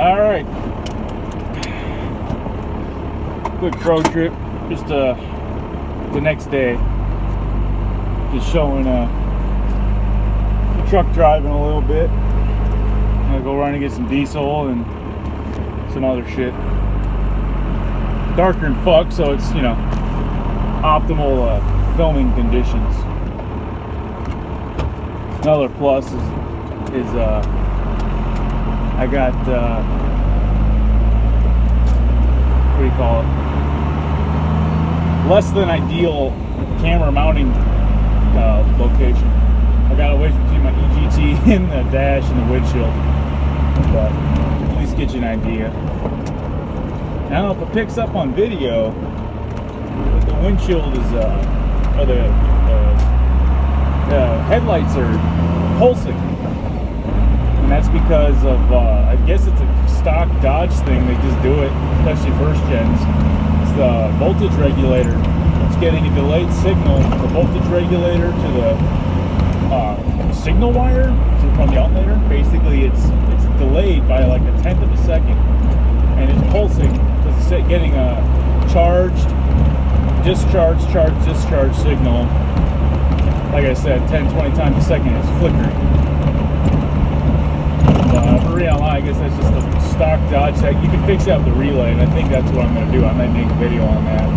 All right, quick road trip. Just the next day, just showing the truck driving a little bit. I'm gonna go run and get some diesel and some other shit. Darker than fuck, so it's, you know, optimal filming conditions. Another plus is I got what do you call it? Less than ideal camera mounting location. I got away between my EGT and the dash and the windshield, but at least get you an idea. I don't know if it picks up on video, but the windshield is or the headlights are pulsing. And that's because of, I guess it's a stock Dodge thing. They just do it, especially first gens. It's the voltage regulator. It's getting a delayed signal from the voltage regulator to the signal wire from the alternator. Basically, it's delayed by like 1/10 of a second, and it's pulsing because it's getting a charged, discharge, charge, discharge signal. Like I said, 10-20 times a second. It's flickering. For real, I guess that's just a stock Dodge tech. You can fix that with the relay, and I think that's what I'm going to do. I might make a video on that.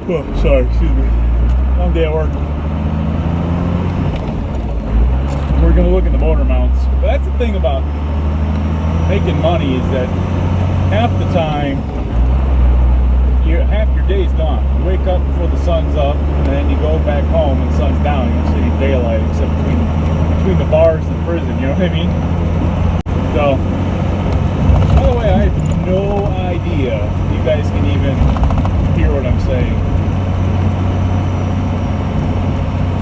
Oh, sorry, excuse me. Long day at work. We're going to look at the motor mounts. But that's the thing about making money, is that half the time, half your day's gone. You wake up before the sun's up, and then you go back home and the sun's down. You don't see any daylight except between the bars and the prison, you know what I mean? So, by the way, I have no idea if you guys can even hear what I'm saying.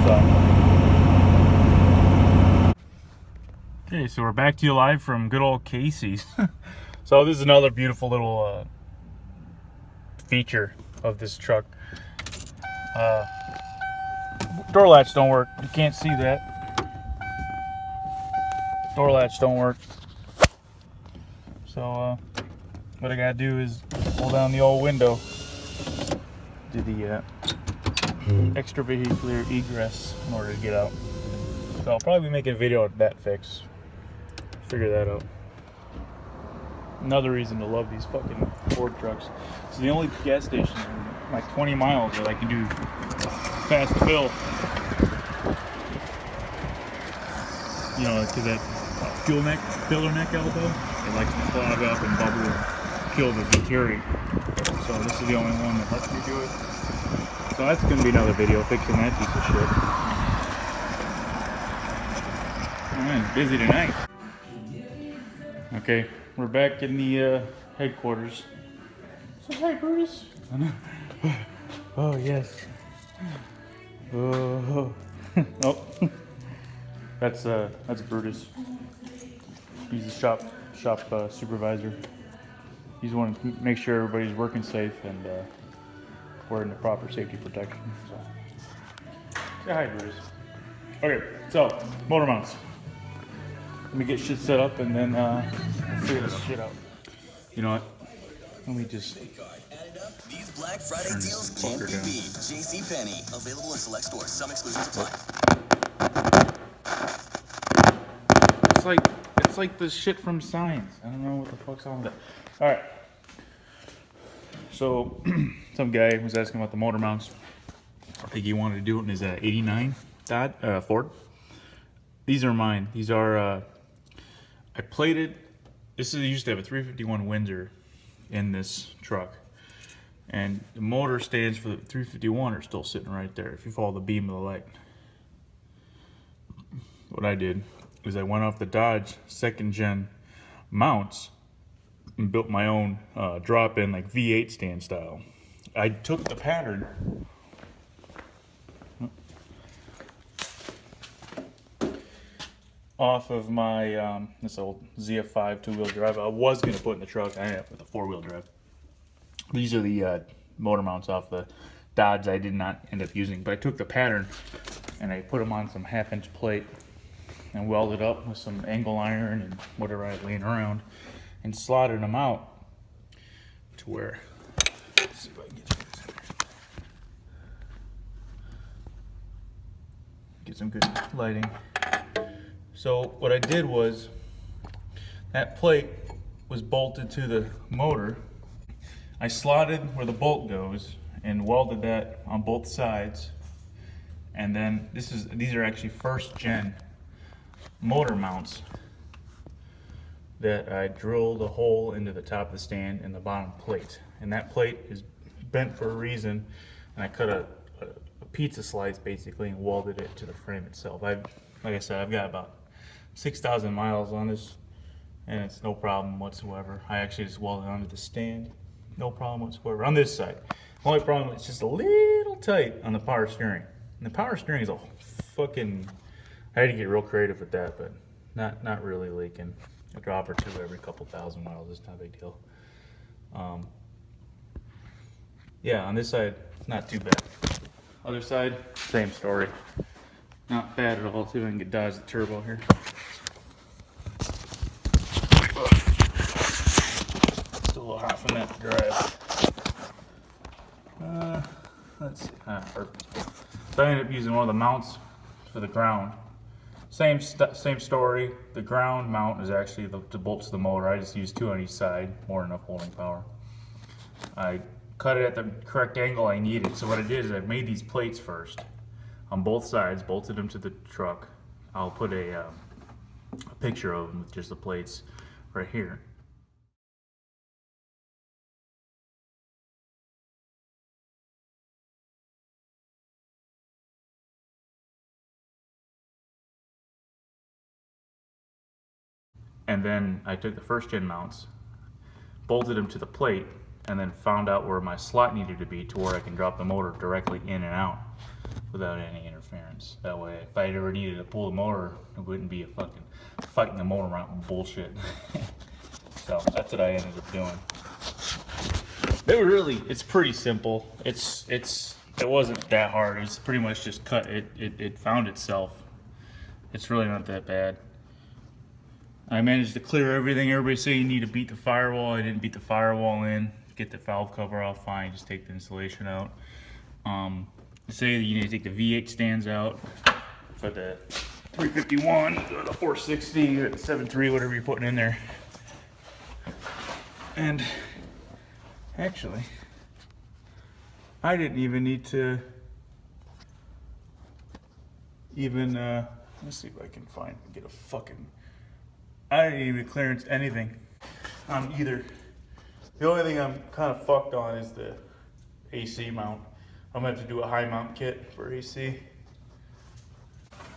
So. Okay, so we're back to you live from good old Casey's. So this is another beautiful little feature of this truck. Door latch don't work. You can't see that. Door latch don't work. So what I gotta do is pull down the old window, do the extravehicular egress in order to get out. So I'll probably be making a video of that fix. Figure that out. Another reason to love these fucking Ford trucks. It's the only gas station in like 20 miles that I can do fast fill. You know, because that filler neck elbow, it likes to clog up and bubble and kill the material. So this is the only one that lets me do it. So that's going to be another video fixing that piece of shit. Oh man, it's busy tonight. Okay, we're back in the headquarters. So hi, Brutus. Oh yes. Oh. Oh. That's Brutus. He's the shop supervisor. He's the one to make sure everybody's working safe and wearing the proper safety protection. So say hi, Brutus. Okay, so motor mounts. Let me get shit set up and then we'll figure this shit out. You know what? Let me just. These Black Friday deals can't be beat. JCPenney, available in select stores. Some exclusions apply. It's like the shit from Science. I don't know what the fuck's on with that. All right. So some guy was asking about the motor mounts. I think he wanted to do it in his '89 Ford. These are mine. These are. I plated. This used to have a 351 Windsor in this truck, and the motor stands for the 351 are still sitting right there. If you follow the beam of the light, what I did is I went off the Dodge 2nd gen mounts and built my own drop-in like V8 stand style. I took the pattern. Off of my this old ZF5 2-wheel drive. I was gonna put in the truck. I ended up with a 4-wheel drive. These are the motor mounts off the Dodge I did not end up using, but I took the pattern and I put them on some 1/2-inch plate and welded up with some angle iron and whatever I had laying around, and slotted them out to where, let's see if I can get you guys in there. Get some good lighting. So what I did was, that plate was bolted to the motor. I slotted where the bolt goes and welded that on both sides. And then these are actually first gen motor mounts that I drilled a hole into the top of the stand and the bottom plate. And that plate is bent for a reason. And I cut a pizza slice basically and welded it to the frame itself. Like I said, I've got about 6,000 miles on this, and it's no problem whatsoever. I actually just welded onto the stand, no problem whatsoever. On this side, the only problem is it's just a little tight on the power steering. And the power steering is a fucking, I had to get real creative with that, but not really leaking. A drop or two every couple thousand miles is not a big deal. Yeah, on this side, not too bad. Other side, same story. Not bad at all. See if I can get dodge the turbo here. Still a little hot from that drive. Let's see. Perfect. So I ended up using one of the mounts for the ground. Same story. The ground mount is actually the bolts to the motor. I just used 2 on each side, more than enough holding power. I cut it at the correct angle I needed. So what I did is I made these plates first on both sides, bolted them to the truck. I'll put a picture of them with just the plates right here. And then I took the first gen mounts, bolted them to the plate, and then found out where my slot needed to be to where I can drop the motor directly in and out without any interference. That way, if I ever needed to pull the motor, it wouldn't be a fucking fighting the motor around bullshit. So that's what I ended up doing. It's pretty simple. It wasn't that hard. It was pretty much just cut. It found itself. It's really not that bad. I managed to clear everything. Everybody say you need to beat the firewall. I didn't beat the firewall in. Get the valve cover off fine. Just take the insulation out. Say you need to take the V8 stands out for the 351 or the 460 or the 7.3, whatever you're putting in there. And actually, I didn't even need to let's see if I can get a fucking, I didn't even clearance anything on either. The only thing I'm kind of fucked on is the AC mount. I'm gonna have to do a high mount kit for AC.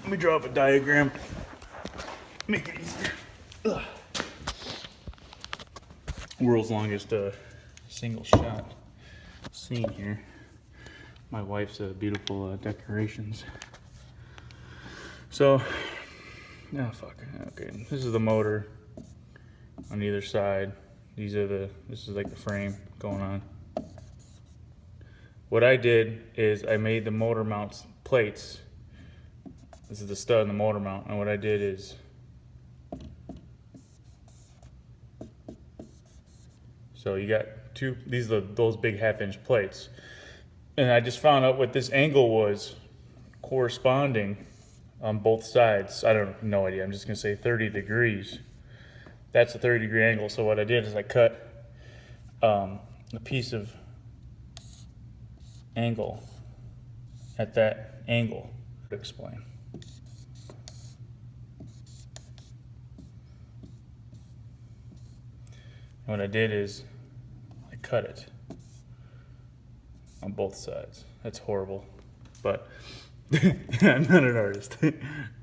Let me draw up a diagram, make it easier. Ugh. World's longest single shot scene here. My wife's beautiful decorations. So, okay. This is the motor on either side. This is like the frame going on. What I did is I made the motor mounts plates. This is the stud in the motor mount, and what I did is so you got those big 1/2-inch plates, and I just found out what this angle was corresponding on both sides. I don't no idea. I'm just gonna say 30 degrees. That's a 30-degree angle. So what I did is I cut a piece of angle at that angle to explain. And what I did is I cut it on both sides. That's horrible, but I'm not an artist.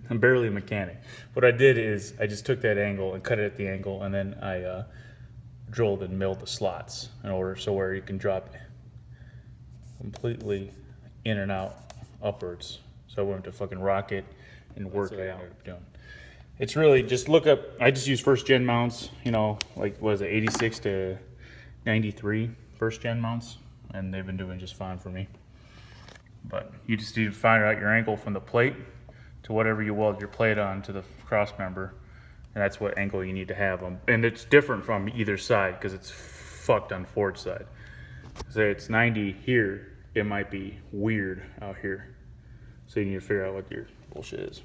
I'm barely a mechanic. What I did is I just took that angle and cut it at the angle, and then I drilled and milled the slots in order so where you can drop completely in and out upwards. So I wouldn't have to fucking rock it and work it out. Doing. It's really just look up. I just use first gen mounts. You know, like what is it, 86 to 93 first gen mounts, and they've been doing just fine for me. But you just need to find out your angle from the plate to whatever you weld your plate on to the cross member. And that's what angle you need to have them. And it's different from either side because it's fucked on Ford's side. Say it's 90 here, it might be weird out here. So you need to figure out what your bullshit is.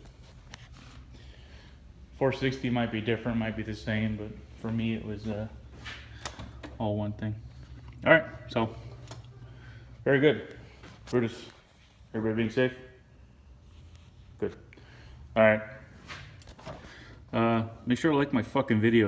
460 might be different, might be the same, but for me it was all one thing. All right, so very good. Brutus, everybody being safe? Good. All right. Make sure to like my fucking videos.